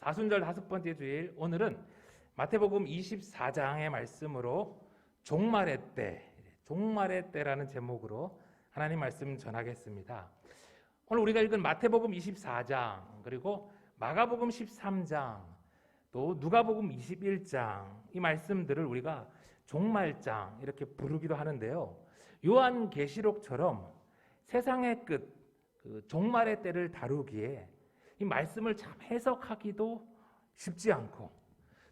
사순절 5번째 주일, 오늘은 마태복음 24장의 말씀으로 종말의 때라는 제목으로 하나님 말씀 전하겠습니다. 오늘 우리가 읽은 마태복음 24장, 그리고 마가복음 13장, 또 누가복음 21장, 이 말씀들을 우리가 종말장 이렇게 부르기도 하는데요. 요한계시록처럼 세상의 끝, 그 종말의 때를 다루기에 이 말씀을 참 해석하기도 쉽지 않고,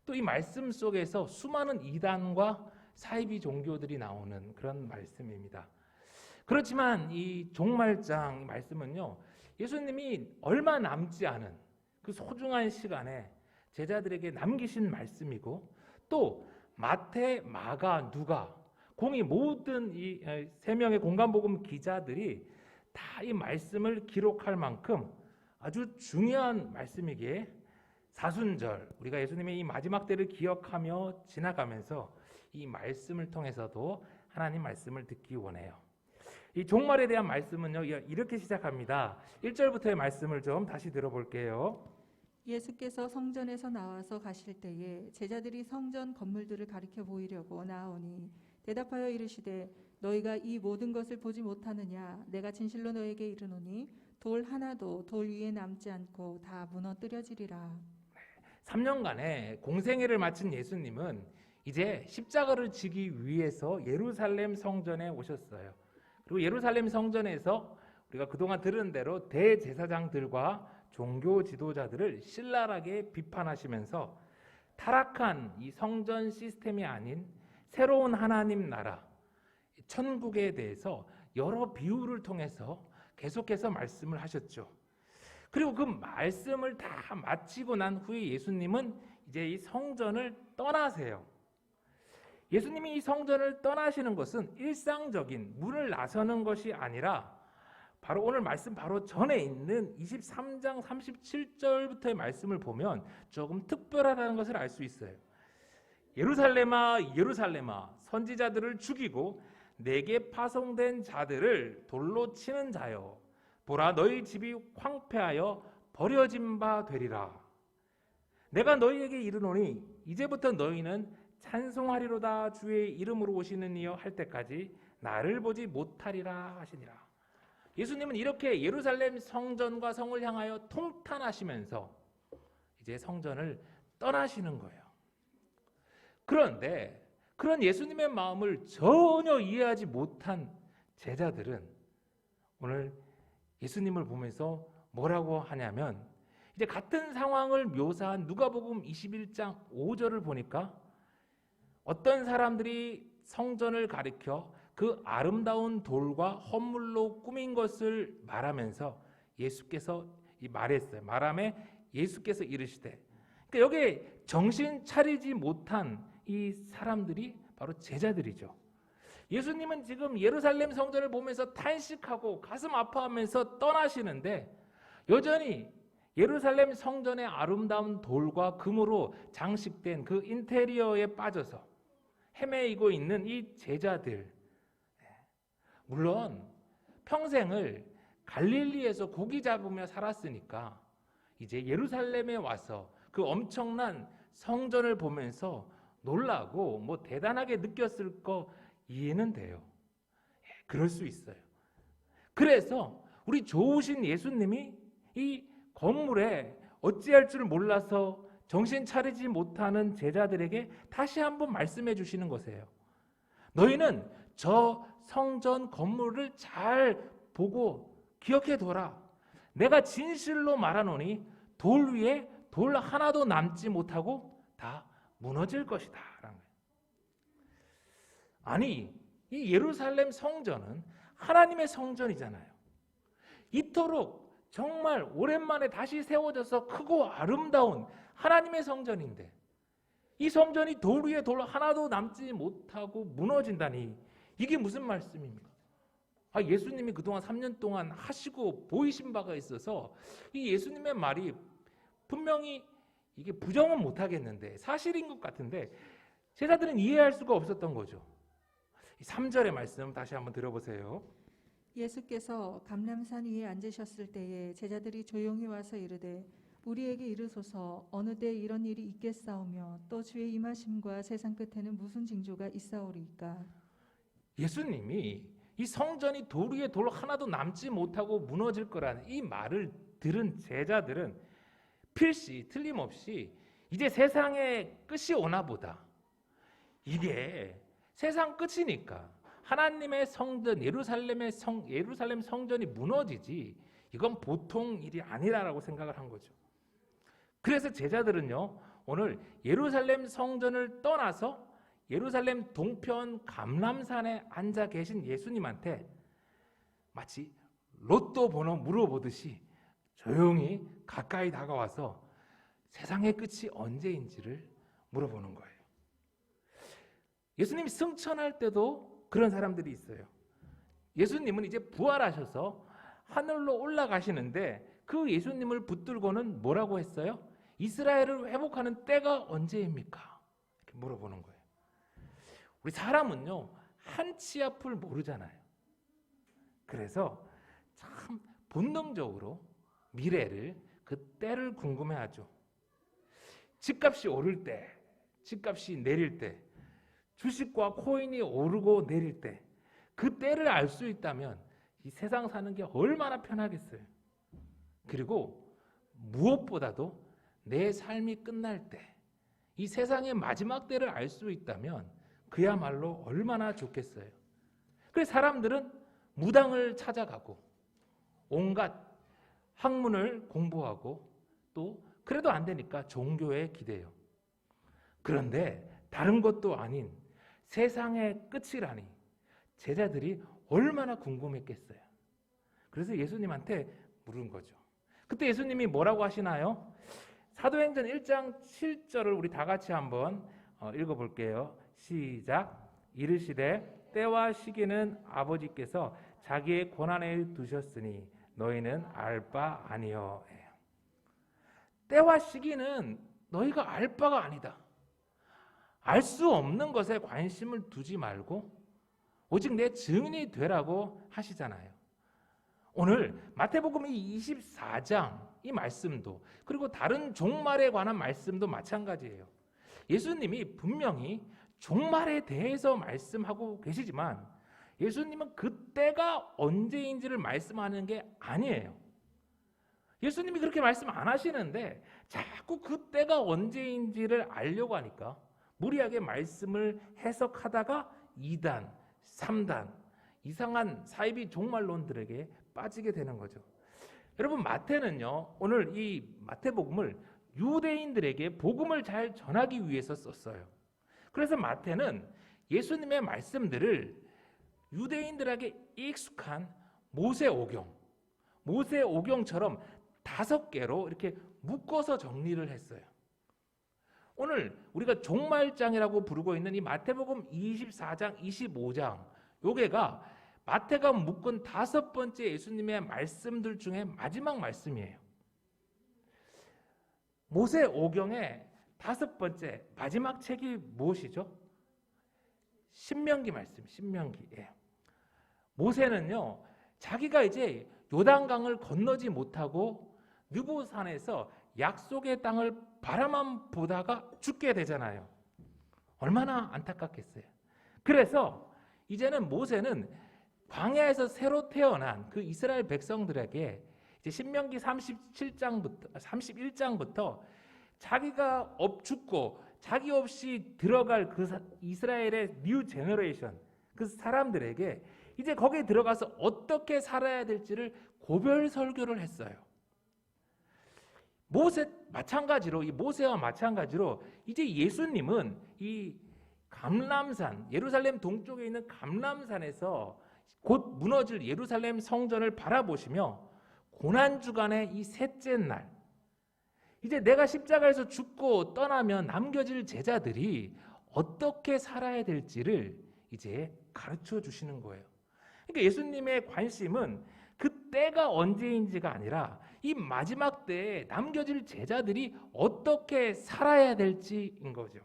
또 이 말씀 속에서 수많은 이단과 사이비 종교들이 나오는 그런 말씀입니다. 그렇지만 이 종말장 말씀은요, 예수님이 얼마 남지 않은 그 소중한 시간에 제자들에게 남기신 말씀이고, 또 마태, 마가, 누가, 공이 모든 이 세 명의 공간복음 기자들이 다 이 말씀을 기록할 만큼 아주 중요한 말씀이기에 사순절, 우리가 예수님의 이 마지막 때를 기억하며 지나가면서 이 말씀을 통해서도 하나님 말씀을 듣기 원해요. 이 종말에 대한 말씀은요, 이렇게 시작합니다. 1절부터의 말씀을 좀 다시 들어볼게요. 예수께서 성전에서 나와서 가실 때에 제자들이 성전 건물들을 가리켜 보이려고 나아오니 대답하여 이르시되 너희가 이 모든 것을 보지 못하느냐? 내가 진실로 너희에게 이르노니 돌 하나도 돌 위에 남지 않고 다 무너뜨려지리라. 3년간의 공생애를 마친 예수님은 이제 십자가를 지기 위해서 예루살렘 성전에 오셨어요. 그리고 예루살렘 성전에서 우리가 그동안 들은 대로 대제사장들과 종교 지도자들을 신랄하게 비판하시면서 타락한 이 성전 시스템이 아닌 새로운 하나님 나라, 천국에 대해서 여러 비유를 통해서 계속해서 말씀을 하셨죠. 그리고 그 말씀을 다 마치고 난 후에 예수님은 이제 이 성전을 떠나세요. 예수님이 이 성전을 떠나시는 것은 일상적인 문을 나서는 것이 아니라 바로 오늘 말씀 바로 전에 있는 23장 37절부터의 말씀을 보면 조금 특별하다는 것을 알 수 있어요. 예루살렘아 예루살렘아 선지자들을 죽이고 내게 파송된 자들을 돌로 치는 자여, 보라 너희 집이 황폐하여 버려진 바 되리라. 내가 너희에게 이르노니 이제부터 너희는 찬송하리로다 주의 이름으로 오시는 이여 할 때까지 나를 보지 못하리라 하시니라. 예수님은 이렇게 예루살렘 성전과 성을 향하여 통탄하시면서 이제 성전을 떠나시는 거예요. 그런데 그런 예수님의 마음을 전혀 이해하지 못한 제자들은 오늘 예수님을 보면서 뭐라고 하냐면, 이제 같은 상황을 묘사한 누가복음 21장 5절을 보니까 어떤 사람들이 성전을 가리켜 그 아름다운 돌과 헌물로 꾸민 것을 말하면서 예수께서 말하며 예수께서 이르시되, 그러니까 여기에 정신 차리지 못한 이 사람들이 바로 제자들이죠. 예수님은 지금 예루살렘 성전을 보면서 탄식하고 가슴 아파하면서 떠나시는데, 여전히 예루살렘 성전의 아름다운 돌과 금으로 장식된 그 인테리어에 빠져서 헤매이고 있는 이 제자들, 물론 평생을 갈릴리에서 고기 잡으며 살았으니까 이제 예루살렘에 와서 그 엄청난 성전을 보면서 놀라고 뭐 대단하게 느꼈을 거 이해는 돼요. 그럴 수 있어요. 그래서 우리 좋으신 예수님이 이 건물에 어찌할 줄 몰라서 정신 차리지 못하는 제자들에게 다시 한번 말씀해 주시는 것이에요. 너희는 저 성전 건물을 잘 보고 기억해 둬라. 내가 진실로 말하노니 돌 위에 돌 하나도 남지 못하고 다 무너질 것이다. 아니, 이 예루살렘 성전은 하나님의 성전이잖아요. 이토록 정말 오랜만에 다시 세워져서 크고 아름다운 하나님의 성전인데 이 성전이 돌 위에 돌 하나도 남지 못하고 무너진다니, 이게 무슨 말씀입니까? 예수님이 그동안 3년 동안 하시고 보이신 바가 있어서 이 예수님의 말이 분명히 이게 부정은 못하겠는데 사실인 것 같은데 제자들은 이해할 수가 없었던 거죠. 3절의 말씀 다시 한번 들어보세요. 예수께서 감람산 위에 앉으셨을 때에 제자들이 조용히 와서 이르되 우리에게 이르소서 어느 때 이런 일이 있겠사오며 또 주의 임하심과 세상 끝에는 무슨 징조가 있사오리이까. 예수님이 이 성전이 돌 위에 돌 하나도 남지 못하고 무너질 거라는 이 말을 들은 제자들은 필시 틀림없이 이제 세상의 끝이 오나 보다. 이게 세상 끝이니까 하나님의 성전 예루살렘 성전이 무너지지 이건 보통 일이 아니라고 생각을 한 거죠. 그래서 제자들은요, 오늘 예루살렘 성전을 떠나서 예루살렘 동편 감람산에 앉아 계신 예수님한테 마치 로또 번호 물어보듯이 조용히 가까이 다가와서 세상의 끝이 언제인지를 물어보는 거예요. 예수님이 승천할 때도 그런 사람들이 있어요. 예수님은 이제 부활하셔서 하늘로 올라가시는데 그 예수님을 붙들고는 뭐라고 했어요? 이스라엘을 회복하는 때가 언제입니까? 이렇게 물어보는 거예요. 우리 사람은요, 한치 앞을 모르잖아요. 그래서 참 본능적으로 미래를, 그 때를 궁금해하죠. 집값이 오를 때, 집값이 내릴 때, 주식과 코인이 오르고 내릴 때, 그 때를 알 수 있다면 이 세상 사는 게 얼마나 편하겠어요. 그리고 무엇보다도 내 삶이 끝날 때, 이 세상의 마지막 때를 알 수 있다면 그야말로 얼마나 좋겠어요. 그래서 사람들은 무당을 찾아가고 온갖 학문을 공부하고 또 그래도 안 되니까 종교에 기대요. 그런데 다른 것도 아닌 세상의 끝이라니 제자들이 얼마나 궁금했겠어요. 그래서 예수님한테 물은 거죠. 그때 예수님이 뭐라고 하시나요? 사도행전 1장 7절을 우리 다 같이 한번 읽어볼게요. 시작. 이르시되 때와 시기는 아버지께서 자기의 권한에 두셨으니 너희는 알 바 아니요. 때와 시기는 너희가 알 바가 아니다. 알 수 없는 것에 관심을 두지 말고 오직 내 증인이 되라고 하시잖아요. 오늘 마태복음 24장 이 말씀도 그리고 다른 종말에 관한 말씀도 마찬가지예요. 예수님이 분명히 종말에 대해서 말씀하고 계시지만 예수님은 그때가 언제인지를 말씀하는 게 아니에요. 예수님이 그렇게 말씀 안 하시는데 자꾸 그때가 언제인지를 알려고 하니까 무리하게 말씀을 해석하다가 2단, 3단 이상한 사이비 종말론들에게 빠지게 되는 거죠. 여러분, 마태는요, 오늘 이 마태복음을 유대인들에게 복음을 잘 전하기 위해서 썼어요. 그래서 마태는 예수님의 말씀들을 유대인들에게 익숙한 모세오경처럼 5개로 이렇게 묶어서 정리를 했어요. 오늘 우리가 종말장이라고 부르고 있는 이 마태복음 24장, 25장 요게가 마태가 묶은 5번째 예수님의 말씀들 중에 마지막 말씀이에요. 모세오경의 5번째 마지막 책이 무엇이죠? 신명기 말씀, 신명기예요. 모세는요, 자기가 이제 요단강을 건너지 못하고 느보산에서 약속의 땅을 바라만 보다가 죽게 되잖아요. 얼마나 안타깝겠어요. 그래서 이제는 모세는 광야에서 새로 태어난 그 이스라엘 백성들에게 이제 신명기 31장부터 자기가 죽고 자기 없이 들어갈 그 이스라엘의 뉴 제너레이션 그 사람들에게 이제 거기에 들어가서 어떻게 살아야 될지를 고별 설교를 했어요. 모세와 마찬가지로 이제 예수님은 이 감람산, 예루살렘 동쪽에 있는 감람산에서 곧 무너질 예루살렘 성전을 바라보시며 고난주간의 이 셋째 날, 이제 내가 십자가에서 죽고 떠나면 남겨질 제자들이 어떻게 살아야 될지를 이제 가르쳐 주시는 거예요. 그러니까 예수님의 관심은 그 때가 언제인지가 아니라 이 마지막 때에 남겨질 제자들이 어떻게 살아야 될지인 거죠.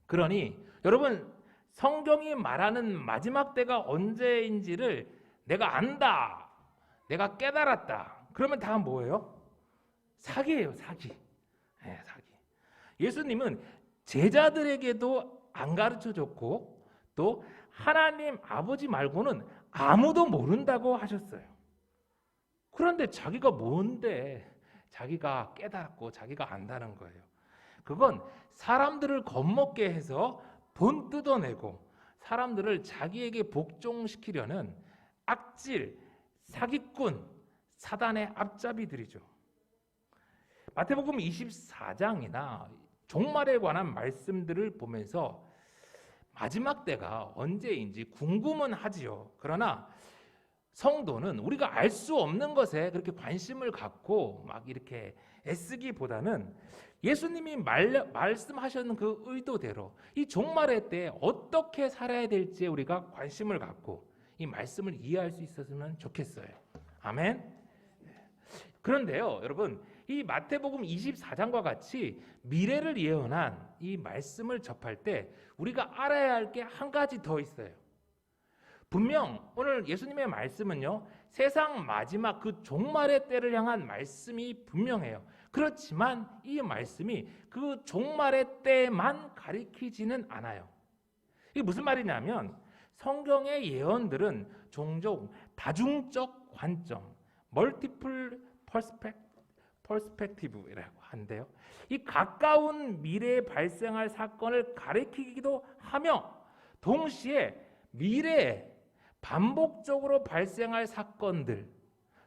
그러니 여러분, 성경이 말하는 마지막 때가 언제인지를 내가 안다, 내가 깨달았다. 그러면 다 뭐예요? 사기예요, 사기. 사기. 예수님은 제자들에게도 안 가르쳐 줬고 또 하나님 아버지 말고는 아무도 모른다고 하셨어요. 그런데 자기가 뭔데 자기가 깨닫고 자기가 안다는 거예요. 그건 사람들을 겁먹게 해서 돈 뜯어내고 사람들을 자기에게 복종시키려는 악질, 사기꾼, 사단의 앞잡이들이죠. 마태복음 24장이나 종말에 관한 말씀들을 보면서 마지막 때가 언제인지 궁금은 하지요. 그러나 성도는 우리가 알 수 없는 것에 그렇게 관심을 갖고 막 이렇게 애쓰기보다는 예수님이 말씀하셨는 그 의도대로 이 종말의 때 어떻게 살아야 될지에 우리가 관심을 갖고 이 말씀을 이해할 수 있었으면 좋겠어요. 아멘. 그런데요, 여러분, 이 마태복음 24장과 같이 미래를 예언한 이 말씀을 접할 때 우리가 알아야 할 게 한 가지 더 있어요. 분명 오늘 예수님의 말씀은요, 세상 마지막 그 종말의 때를 향한 말씀이 분명해요. 그렇지만 이 말씀이 그 종말의 때만 가리키지는 않아요. 이게 무슨 말이냐면 성경의 예언들은 종종 다중적 관점, 멀티플 퍼스펙티브라고 하는데요. 이 가까운 미래에 발생할 사건을 가리키기도 하며 동시에 미래에 반복적으로 발생할 사건들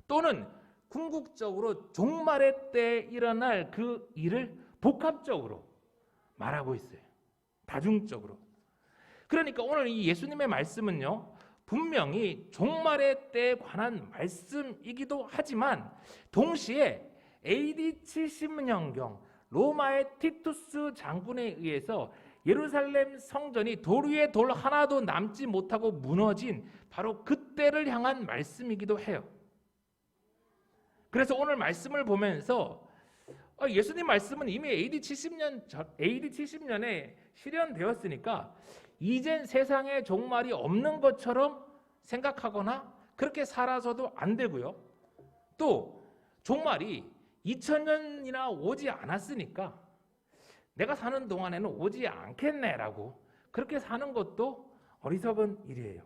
또는 궁극적으로 종말의 때에 일어날 그 일을 복합적으로 말하고 있어요. 다중적으로. 그러니까 오늘 이 예수님의 말씀은요, 분명히 종말의 때에 관한 말씀이기도 하지만 동시에 AD 70년경 로마의 티투스 장군에 의해서 예루살렘 성전이 돌 위에 돌 하나도 남지 못하고 무너진 바로 그때를 향한 말씀이기도 해요. 그래서 오늘 말씀을 보면서 예수님 말씀은 이미 AD 70년에 실현되었으니까 이젠 세상에 종말이 없는 것처럼 생각하거나 그렇게 살아서도 안 되고요. 또 종말이 2000년이나 오지 않았으니까 내가 사는 동안에는 오지 않겠네라고 그렇게 사는 것도 어리석은 일이에요.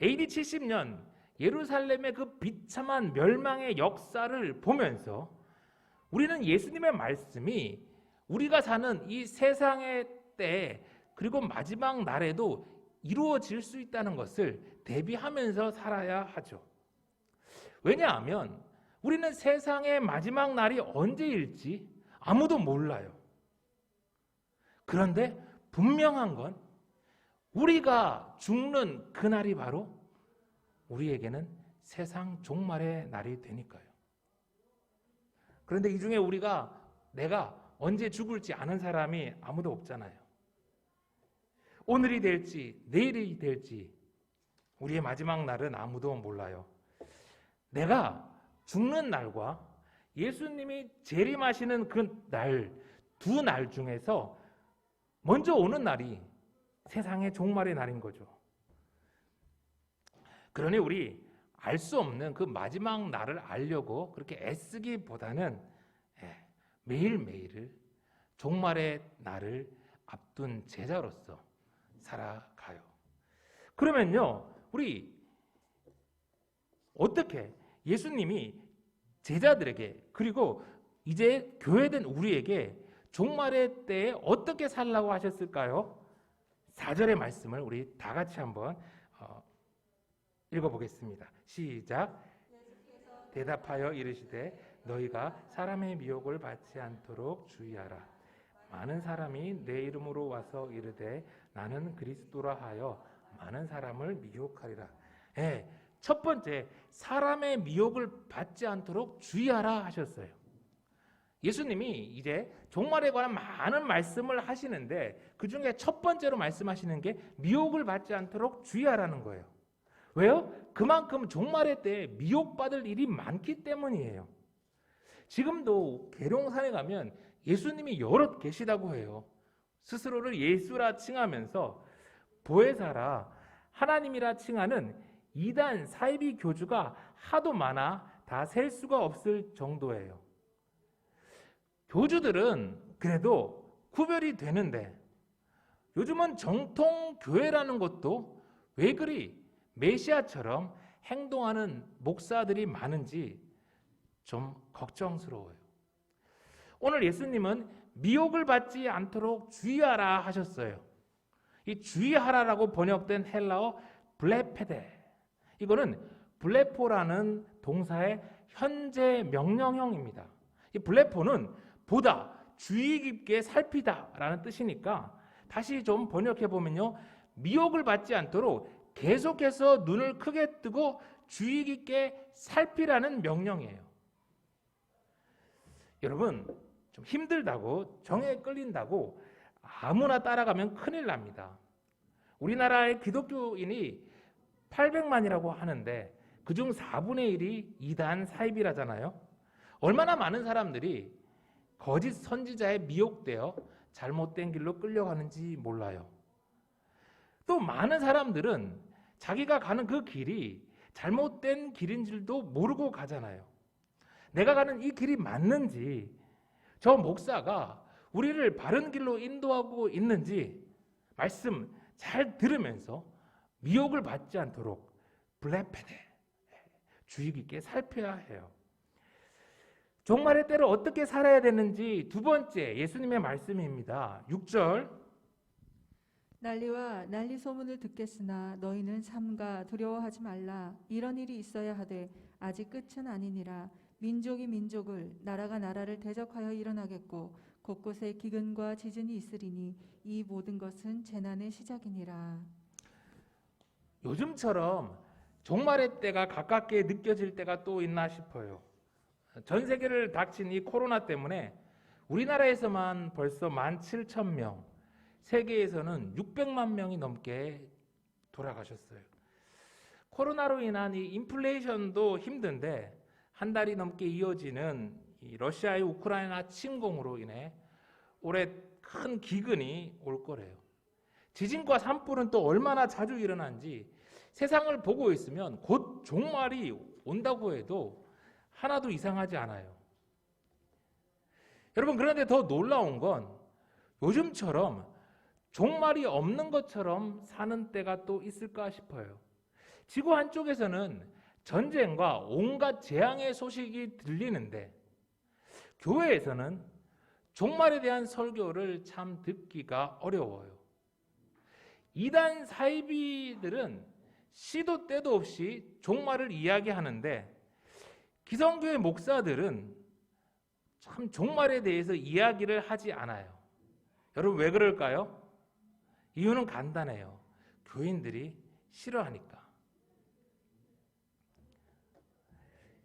AD 70년 예루살렘의 그 비참한 멸망의 역사를 보면서 우리는 예수님의 말씀이 우리가 사는 이 세상의 때 그리고 마지막 날에도 이루어질 수 있다는 것을 대비하면서 살아야 하죠. 왜냐하면 우리는 세상의 마지막 날이 언제일지 아무도 몰라요. 그런데 분명한 건 우리가 죽는 그날이 바로 우리에게는 세상 종말의 날이 되니까요. 그런데 이 중에 내가 언제 죽을지 아는 사람이 아무도 없잖아요. 오늘이 될지 내일이 될지 우리의 마지막 날은 아무도 몰라요. 내가 죽는 날과 예수님이 재림하시는 그 날, 두 날 중에서 먼저 오는 날이 세상의 종말의 날인 거죠. 그러니 우리 알 수 없는 그 마지막 날을 알려고 그렇게 애쓰기보다는 매일매일을 종말의 날을 앞둔 제자로서 살아가요. 그러면요, 우리 어떻게 예수님이 제자들에게 그리고 이제 교회된 우리에게 종말의 때에 어떻게 살라고 하셨을까요? 4절의 말씀을 우리 다 같이 한번 읽어보겠습니다. 시작. 대답하여 이르시되 너희가 사람의 미혹을 받지 않도록 주의하라. 많은 사람이 내 이름으로 와서 이르되 나는 그리스도라 하여 많은 사람을 미혹하리라. 첫 번째, 사람의 미혹을 받지 않도록 주의하라 하셨어요. 예수님이 이제 종말에 관한 많은 말씀을 하시는데 그 중에 첫 번째로 말씀하시는 게 미혹을 받지 않도록 주의하라는 거예요. 왜요? 그만큼 종말의 때에 미혹받을 일이 많기 때문이에요. 지금도 계룡산에 가면 예수님이 여럿 계시다고 해요. 스스로를 예수라 칭하면서 보혜사라 하나님이라 칭하는 이단 사이비 교주가 하도 많아 다 셀 수가 없을 정도예요. 교주들은 그래도 구별이 되는데 요즘은 정통 교회라는 것도 왜 그리 메시아처럼 행동하는 목사들이 많은지 좀 걱정스러워요. 오늘 예수님은 미혹을 받지 않도록 주의하라 하셨어요. 이 주의하라라고 번역된 헬라어 블레페데, 이거는 블레포라는 동사의 현재 명령형입니다. 이 블레포는 보다, 주의 깊게 살피다라는 뜻이니까 다시 좀 번역해 보면요, 미혹을 받지 않도록 계속해서 눈을 크게 뜨고 주의 깊게 살피라는 명령이에요. 여러분, 좀 힘들다고, 정에 끌린다고 아무나 따라가면 큰일 납니다. 우리나라의 기독교인이 800만이라고 하는데 그중 4분의 1이 이단 사입이라잖아요. 얼마나 많은 사람들이 거짓 선지자에 미혹되어 잘못된 길로 끌려가는지 몰라요. 또 많은 사람들은 자기가 가는 그 길이 잘못된 길인 줄도 모르고 가잖아요. 내가 가는 이 길이 맞는지, 저 목사가 우리를 바른 길로 인도하고 있는지 말씀 잘 들으면서 미혹을 받지 않도록 블레페데, 주의 깊게 살펴야 해요. 종말의 때를 어떻게 살아야 되는지 두 번째 예수님의 말씀입니다. 6절, 난리와 난리 소문을 듣겠으나 너희는 삼가 두려워하지 말라. 이런 일이 있어야 하되 아직 끝은 아니니라. 민족이 민족을, 나라가 나라를 대적하여 일어나겠고 곳곳에 기근과 지진이 있으리니 이 모든 것은 재난의 시작이니라. 요즘처럼 종말의 때가 가깝게 느껴질 때가 또 있나 싶어요. 전 세계를 닥친 이 코로나 때문에 우리나라에서만 벌써 17,000명, 세계에서는 600만 명이 넘게 돌아가셨어요. 코로나로 인한 이 인플레이션도 힘든데 한 달이 넘게 이어지는 이 러시아의 우크라이나 침공으로 인해 올해 큰 기근이 올 거래요. 지진과 산불은 또 얼마나 자주 일어난지 세상을 보고 있으면 곧 종말이 온다고 해도 하나도 이상하지 않아요. 여러분, 그런데 더 놀라운 건 요즘처럼 종말이 없는 것처럼 사는 때가 또 있을까 싶어요. 지구 한쪽에서는 전쟁과 온갖 재앙의 소식이 들리는데 교회에서는 종말에 대한 설교를 참 듣기가 어려워요. 이단 사이비들은 시도 때도 없이 종말을 이야기하는데 기성교회 목사들은 참 종말에 대해서 이야기를 하지 않아요. 여러분, 왜 그럴까요? 이유는 간단해요. 교인들이 싫어하니까.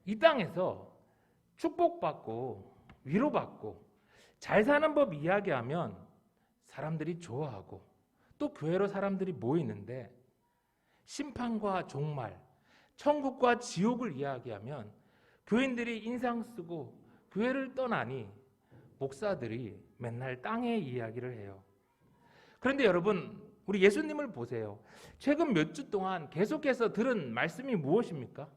이 땅에서 축복받고 위로받고 잘 사는 법 이야기하면 사람들이 좋아하고 또 교회로 사람들이 모이는데 심판과 종말, 천국과 지옥을 이야기하면 교인들이 인상 쓰고 교회를 떠나니 목사들이 맨날 땅의 이야기를 해요. 그런데 여러분, 우리 예수님을 보세요. 최근 몇 주 동안 계속해서 들은 말씀이 무엇입니까?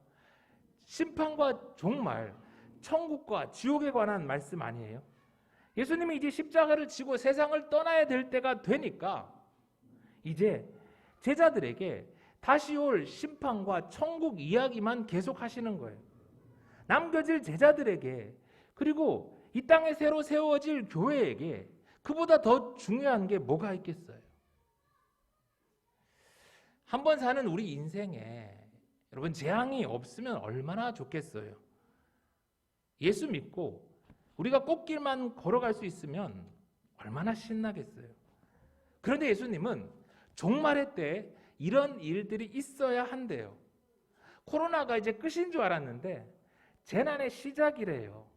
심판과 종말, 천국과 지옥에 관한 말씀 아니에요? 예수님이 이제 십자가를 지고 세상을 떠나야 될 때가 되니까 이제 제자들에게 다시 올 심판과 천국 이야기만 계속 하시는 거예요. 남겨질 제자들에게, 그리고 이 땅에 새로 세워질 교회에게 그보다 더 중요한 게 뭐가 있겠어요? 한 번 사는 우리 인생에 여러분, 재앙이 없으면 얼마나 좋겠어요. 예수 믿고 우리가 꽃길만 걸어갈 수 있으면 얼마나 신나겠어요. 그런데 예수님은 종말의 때 이런 일들이 있어야 한대요. 코로나가 이제 끝인 줄 알았는데 재난의 시작이래요.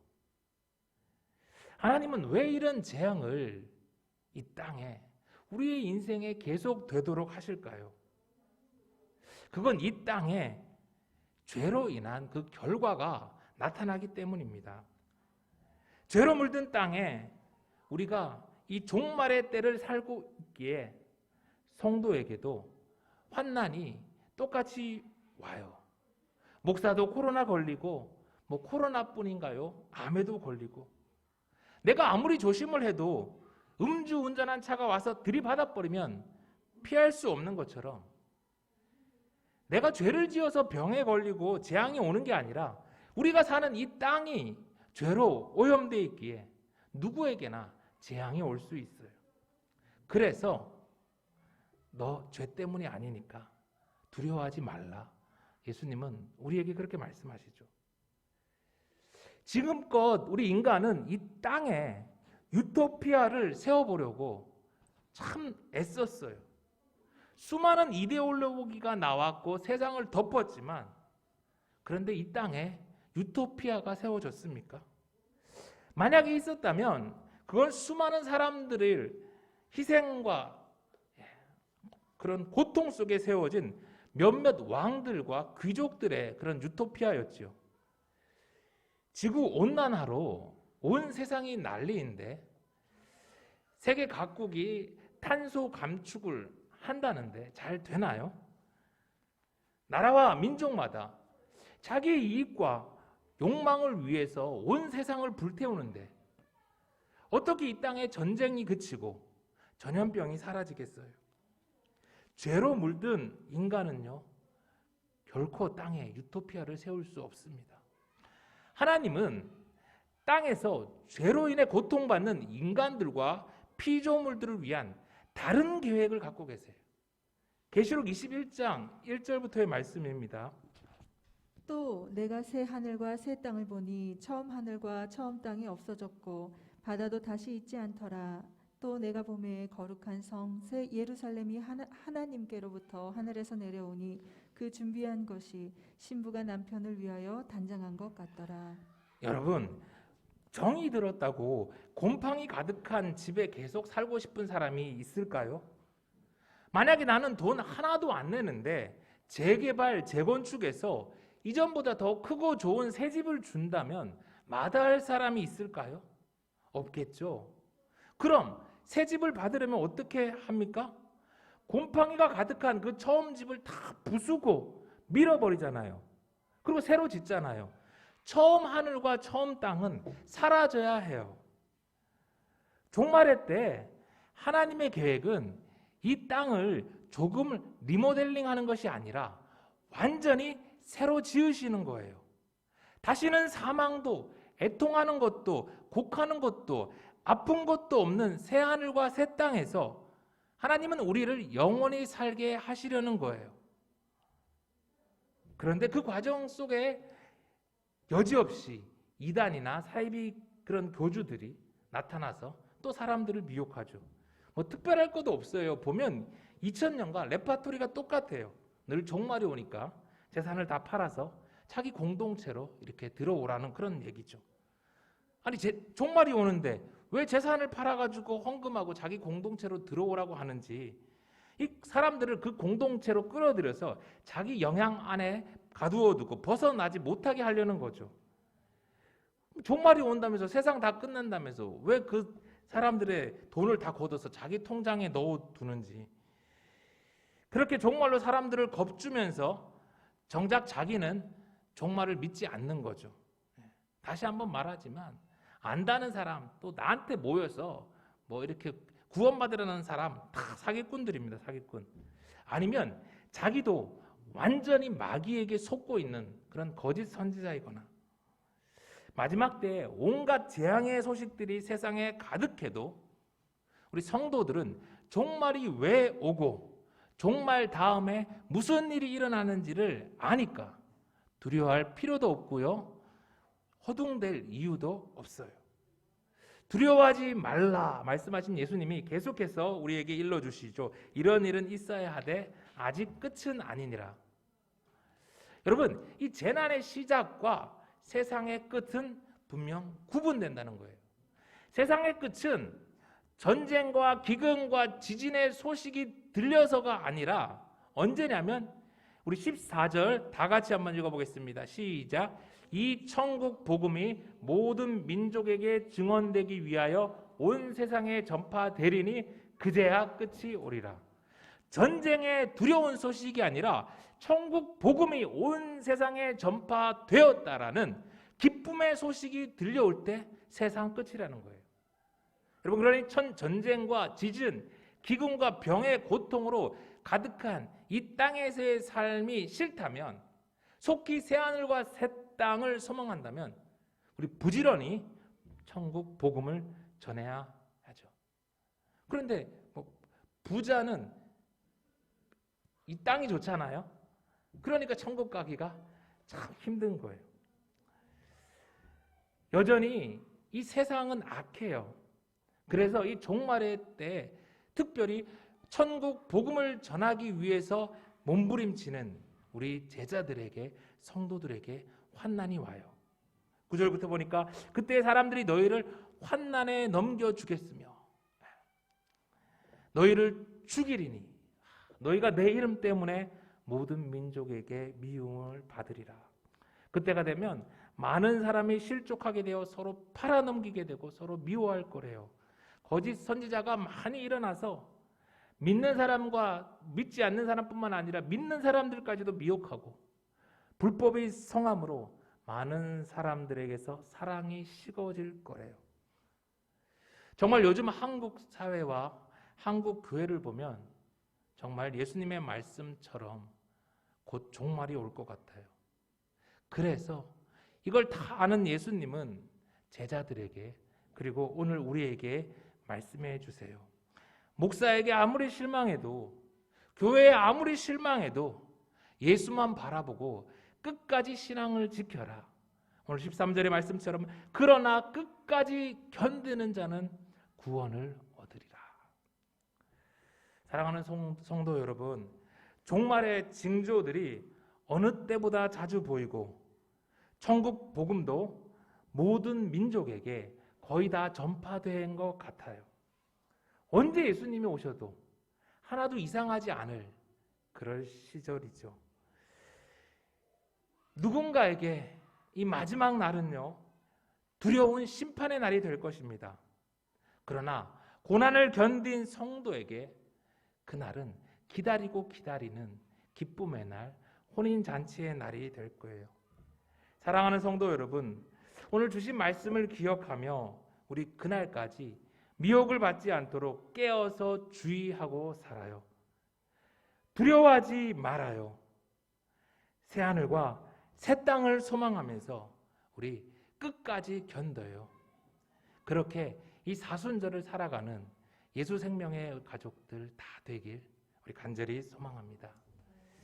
하나님은 왜 이런 재앙을 이 땅에, 우리의 인생에 계속 되도록 하실까요? 그건 이 땅에 죄로 인한 그 결과가 나타나기 때문입니다. 죄로 물든 땅에 우리가 이 종말의 때를 살고 있기에 성도에게도 환난이 똑같이 와요. 목사도 코로나 걸리고, 뭐 코로나뿐인가요? 암에도 걸리고, 내가 아무리 조심을 해도 음주운전한 차가 와서 들이받아 버리면 피할 수 없는 것처럼 내가 죄를 지어서 병에 걸리고 재앙이 오는 게 아니라 우리가 사는 이 땅이 죄로 오염되어 있기에 누구에게나 재앙이 올 수 있어요. 그래서 너 죄 때문이 아니니까 두려워하지 말라. 예수님은 우리에게 그렇게 말씀하시죠. 지금껏 우리 인간은 이 땅에 유토피아를 세워보려고 참 애썼어요. 수많은 이데올로기가 나왔고 세상을 덮었지만 그런데 이 땅에 유토피아가 세워졌습니까? 만약에 있었다면 그건 수많은 사람들의 희생과 그런 고통 속에 세워진 몇몇 왕들과 귀족들의 그런 유토피아였지요. 지구온난화로 온 세상이 난리인데 세계 각국이 탄소 감축을 한다는데 잘 되나요? 나라와 민족마다 자기 이익과 욕망을 위해서 온 세상을 불태우는데 어떻게 이 땅에 전쟁이 그치고 전염병이 사라지겠어요? 죄로 물든 인간은요, 결코 땅에 유토피아를 세울 수 없습니다. 하나님은 땅에서 죄로 인해 고통받는 인간들과 피조물들을 위한 다른 계획을 갖고 계세요. 계시록 21장 1절부터의 말씀입니다. 또 내가 새 하늘과 새 땅을 보니 처음 하늘과 처음 땅이 없어졌고 바다도 다시 있지 않더라. 또 내가 보매 거룩한 성 새 예루살렘이 하나님께로부터 하늘에서 내려오니 그 준비한 것이 신부가 남편을 위하여 단장한 것 같더라. 여러분, 정이 들었다고 곰팡이 가득한 집에 계속 살고 싶은 사람이 있을까요? 만약에 나는 돈 하나도 안 내는데 재개발, 재건축에서 이전보다 더 크고 좋은 새 집을 준다면 마다할 사람이 있을까요? 없겠죠. 그럼 새 집을 받으려면 어떻게 합니까? 곰팡이가 가득한 그 처음 집을 다 부수고 밀어버리잖아요. 그리고 새로 짓잖아요. 처음 하늘과 처음 땅은 사라져야 해요. 종말의 때 하나님의 계획은 이 땅을 조금 리모델링하는 것이 아니라 완전히 새로 지으시는 거예요. 다시는 사망도 애통하는 것도 곡하는 것도 아픈 것도 없는 새 하늘과 새 땅에서 하나님은 우리를 영원히 살게 하시려는 거예요. 그런데 그 과정 속에 여지없이 이단이나 사이비 그런 교주들이 나타나서 또 사람들을 미혹하죠. 뭐 특별할 것도 없어요. 보면 2000년과 레파토리가 똑같아요. 늘 종말이 오니까 재산을 다 팔아서 자기 공동체로 이렇게 들어오라는 그런 얘기죠. 아니 종말이 오는데 왜 재산을 팔아가지고 헌금하고 자기 공동체로 들어오라고 하는지, 이 사람들을 그 공동체로 끌어들여서 자기 영향 안에 가두어두고 벗어나지 못하게 하려는 거죠. 종말이 온다면서 세상 다 끝난다면서 왜 그 사람들의 돈을 다 걷어서 자기 통장에 넣어두는지, 그렇게 종말로 사람들을 겁주면서 정작 자기는 종말을 믿지 않는 거죠. 다시 한번 말하지만 안다는 사람, 또 나한테 모여서 뭐 이렇게 구원받으려는 사람 다 사기꾼들입니다. 사기꾼. 아니면 자기도 완전히 마귀에게 속고 있는 그런 거짓 선지자이거나, 마지막 때 온갖 재앙의 소식들이 세상에 가득해도 우리 성도들은 종말이 왜 오고 종말 다음에 무슨 일이 일어나는지를 아니까 두려워할 필요도 없고요, 허둥댈 이유도 없어요. 두려워하지 말라 말씀하신 예수님이 계속해서 우리에게 일러주시죠. 이런 일은 있어야 하되 아직 끝은 아니니라. 여러분, 이 재난의 시작과 세상의 끝은 분명 구분된다는 거예요. 세상의 끝은 전쟁과 기근과 지진의 소식이 들려서가 아니라 언제냐면 우리 14절 다 같이 한번 읽어보겠습니다. 시작. 이 천국 복음이 모든 민족에게 증언되기 위하여 온 세상에 전파되리니 그제야 끝이 오리라. 전쟁의 두려운 소식이 아니라 천국 복음이 온 세상에 전파되었다라는 기쁨의 소식이 들려올 때 세상 끝이라는 거예요. 여러분, 그러니 전쟁과 지진, 기근과 병의 고통으로 가득한 이 땅에서의 삶이 싫다면, 속히 새하늘과 새 땅을 소망한다면 우리 부지런히 천국 복음을 전해야 하죠. 그런데 부자는 이 땅이 좋잖아요. 그러니까 천국 가기가 참 힘든 거예요. 여전히 이 세상은 악해요. 그래서 이 종말의 때 특별히 천국 복음을 전하기 위해서 몸부림치는 우리 제자들에게, 성도들에게 환난이 와요. 9절부터 보니까 그때 사람들이 너희를 환난에 넘겨주겠으며 너희를 죽이리니 너희가 내 이름 때문에 모든 민족에게 미움을 받으리라. 그때가 되면 많은 사람이 실족하게 되어 서로 팔아넘기게 되고 서로 미워할 거래요. 거짓 선지자가 많이 일어나서 믿는 사람과 믿지 않는 사람뿐만 아니라 믿는 사람들까지도 미혹하고 불법의 성함으로 많은 사람들에게서 사랑이 식어질 거래요. 정말 요즘 한국 사회와 한국 교회를 보면 정말 예수님의 말씀처럼 곧 종말이 올 것 같아요. 그래서 이걸 다 아는 예수님은 제자들에게, 그리고 오늘 우리에게 말씀해 주세요. 목사에게 아무리 실망해도, 교회에 아무리 실망해도 예수만 바라보고 끝까지 신앙을 지켜라. 오늘 13절의 말씀처럼 그러나 끝까지 견디는 자는 구원을 얻으리라. 사랑하는 성도 여러분, 종말의 징조들이 어느 때보다 자주 보이고 천국 복음도 모든 민족에게 거의 다 전파된 것 같아요. 언제 예수님이 오셔도 하나도 이상하지 않을 그럴 시절이죠. 누군가에게 이 마지막 날은요, 두려운 심판의 날이 될 것입니다. 그러나 고난을 견딘 성도에게 그날은 기다리고 기다리는 기쁨의 날, 혼인잔치의 날이 될 거예요. 사랑하는 성도 여러분, 오늘 주신 말씀을 기억하며 우리 그날까지 미혹을 받지 않도록 깨어서 주의하고 살아요. 두려워하지 말아요. 새하늘과 새 땅을 소망하면서 우리 끝까지 견뎌요. 그렇게 이 사순절을 살아가는 예수 생명의 가족들 다 되길 우리 간절히 소망합니다.